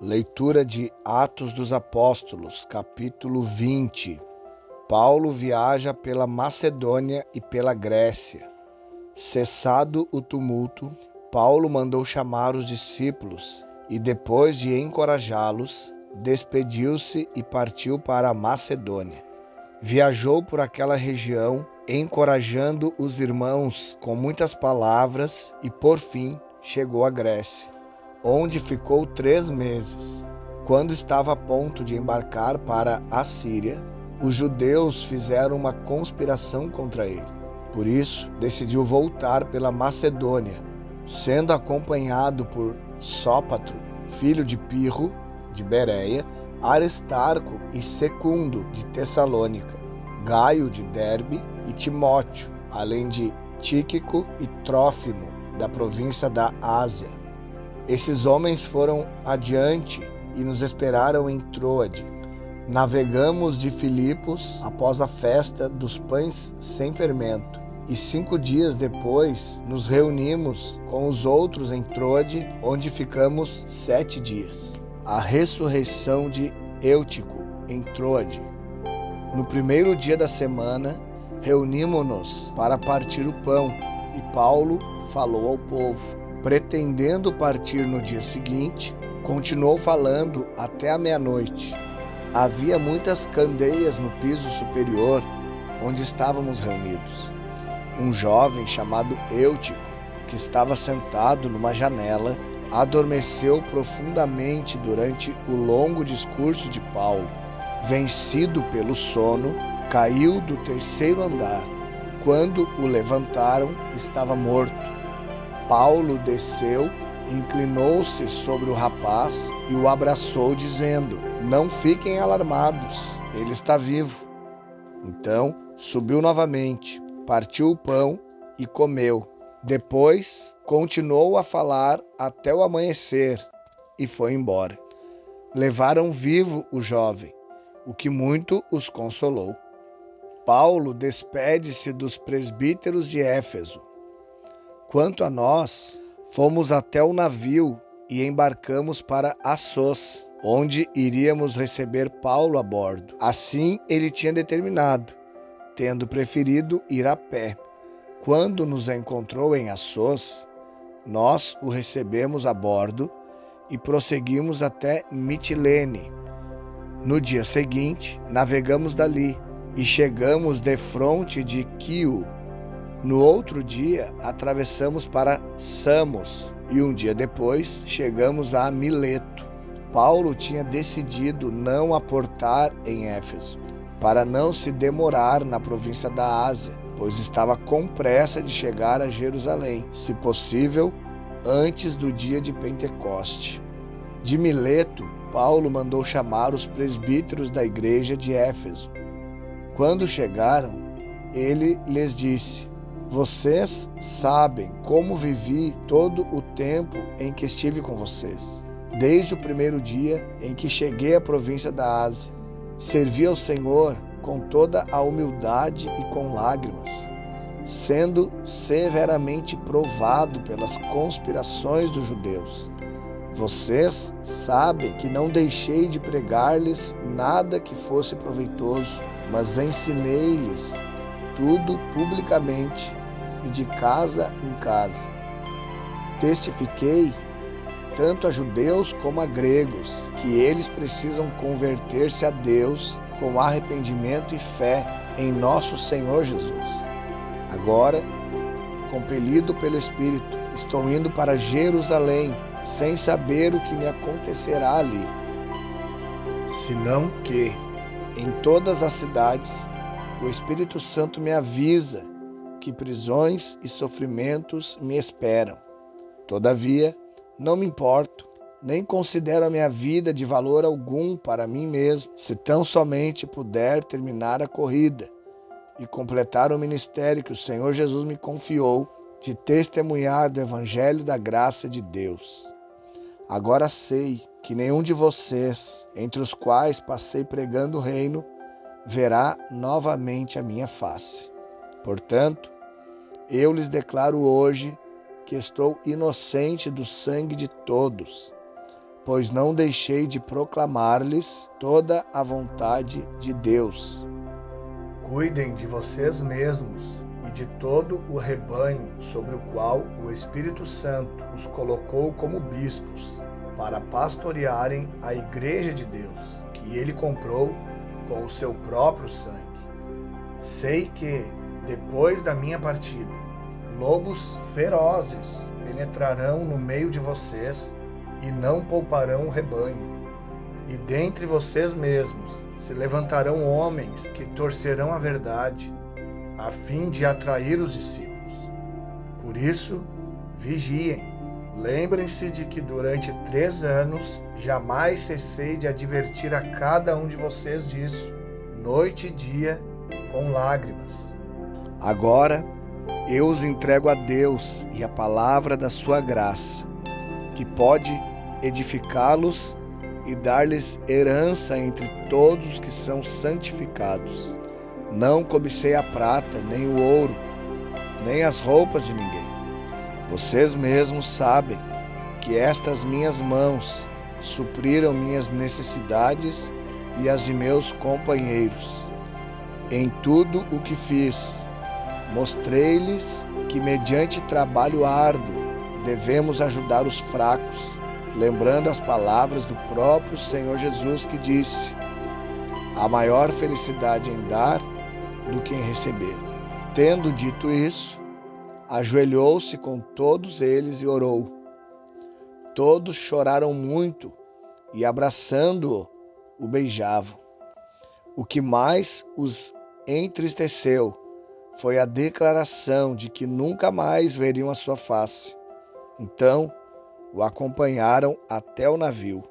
Leitura de Atos dos Apóstolos, capítulo 20. Paulo viaja pela Macedônia e pela Grécia. Cessado o tumulto, Paulo mandou chamar os discípulos e, depois de encorajá-los, despediu-se e partiu para a Macedônia. Viajou por aquela região, encorajando os irmãos com muitas palavras e, por fim, chegou à Grécia, onde ficou 3 meses. Quando estava a ponto de embarcar para a Síria, os judeus fizeram uma conspiração contra ele. Por isso, decidiu voltar pela Macedônia, sendo acompanhado por Sópatro, filho de Pirro, de Bereia, Aristarco e Secundo, de Tessalônica, Gaio, de Derbe, e Timóteo, além de Tíquico e Trófimo, da província da Ásia. Esses homens foram adiante e nos esperaram em Troade. Navegamos de Filipos após a festa dos pães sem fermento, e 5 dias depois nos reunimos com os outros em Troade, onde ficamos 7 dias. A ressurreição de Eutico em Troade. No primeiro dia da semana, reunimos-nos para partir o pão, e Paulo falou ao povo. Pretendendo partir no dia seguinte, continuou falando até a meia-noite. Havia muitas candeias no piso superior, onde estávamos reunidos. Um jovem chamado Eutico, que estava sentado numa janela, adormeceu profundamente durante o longo discurso de Paulo. Vencido pelo sono, caiu do 3º andar. Quando o levantaram, estava morto. Paulo desceu, inclinou-se sobre o rapaz e o abraçou, dizendo: "Não fiquem alarmados, ele está vivo." Então subiu novamente, partiu o pão e comeu. Depois continuou a falar até o amanhecer e foi embora. Levaram vivo o jovem, o que muito os consolou. Paulo despede-se dos presbíteros de Éfeso. Quanto a nós, fomos até o navio e embarcamos para Assos, onde iríamos receber Paulo a bordo. Assim ele tinha determinado, tendo preferido ir a pé. Quando nos encontrou em Assos, nós o recebemos a bordo e prosseguimos até Mitilene. No dia seguinte, navegamos dali e chegamos defronte de Quio. No outro dia, atravessamos para Samos e um dia depois chegamos a Mileto. Paulo tinha decidido não aportar em Éfeso, para não se demorar na província da Ásia, pois estava com pressa de chegar a Jerusalém, se possível, antes do dia de Pentecoste. De Mileto, Paulo mandou chamar os presbíteros da igreja de Éfeso. Quando chegaram, ele lhes disse: "Vocês sabem como vivi todo o tempo em que estive com vocês. Desde o primeiro dia em que cheguei à província da Ásia, servi ao Senhor com toda a humildade e com lágrimas, sendo severamente provado pelas conspirações dos judeus. Vocês sabem que não deixei de pregar-lhes nada que fosse proveitoso, mas ensinei-lhes tudo publicamente e de casa em casa. Testifiquei, tanto a judeus como a gregos, que eles precisam converter-se a Deus com arrependimento e fé em nosso Senhor Jesus. Agora, compelido pelo Espírito, estou indo para Jerusalém, sem saber o que me acontecerá ali, senão que, em todas as cidades, o Espírito Santo me avisa que prisões e sofrimentos me esperam. Todavia, não me importo, nem considero a minha vida de valor algum para mim mesmo, se tão somente puder terminar a corrida e completar o ministério que o Senhor Jesus me confiou, de testemunhar do Evangelho da graça de Deus. Agora sei que nenhum de vocês, entre os quais passei pregando o reino, verá novamente a minha face. Portanto, eu lhes declaro hoje que estou inocente do sangue de todos. pois não deixei de proclamar-lhes toda a vontade de Deus. Cuidem de vocês mesmos e de todo o rebanho sobre o qual o Espírito Santo os colocou como bispos, para pastorearem a igreja de Deus, que ele comprou com o seu próprio sangue. Sei que, depois da minha partida, lobos ferozes penetrarão no meio de vocês e não pouparão o rebanho. E dentre vocês mesmos se levantarão homens que torcerão a verdade, a fim de atrair os discípulos. Por isso, vigiem. Lembrem-se de que durante 3 anos jamais cessei de advertir a cada um de vocês disso, noite e dia, com lágrimas. Agora eu os entrego a Deus e a palavra da sua graça, que pode edificá-los e dar-lhes herança entre todos os que são santificados. Não cobicei a prata, nem o ouro, nem as roupas de ninguém. Vocês mesmos sabem que estas minhas mãos supriram minhas necessidades e as de meus companheiros. Em tudo o que fiz, mostrei-lhes que, mediante trabalho árduo, devemos ajudar os fracos, lembrando as palavras do próprio Senhor Jesus, que disse: há maior felicidade em dar do que em receber. Tendo dito isso, ajoelhou-se com todos eles e orou. Todos choraram muito e, abraçando-o, o beijavam. O que mais os entristeceu foi a declaração de que nunca mais veriam a sua face. Então, o acompanharam até o navio.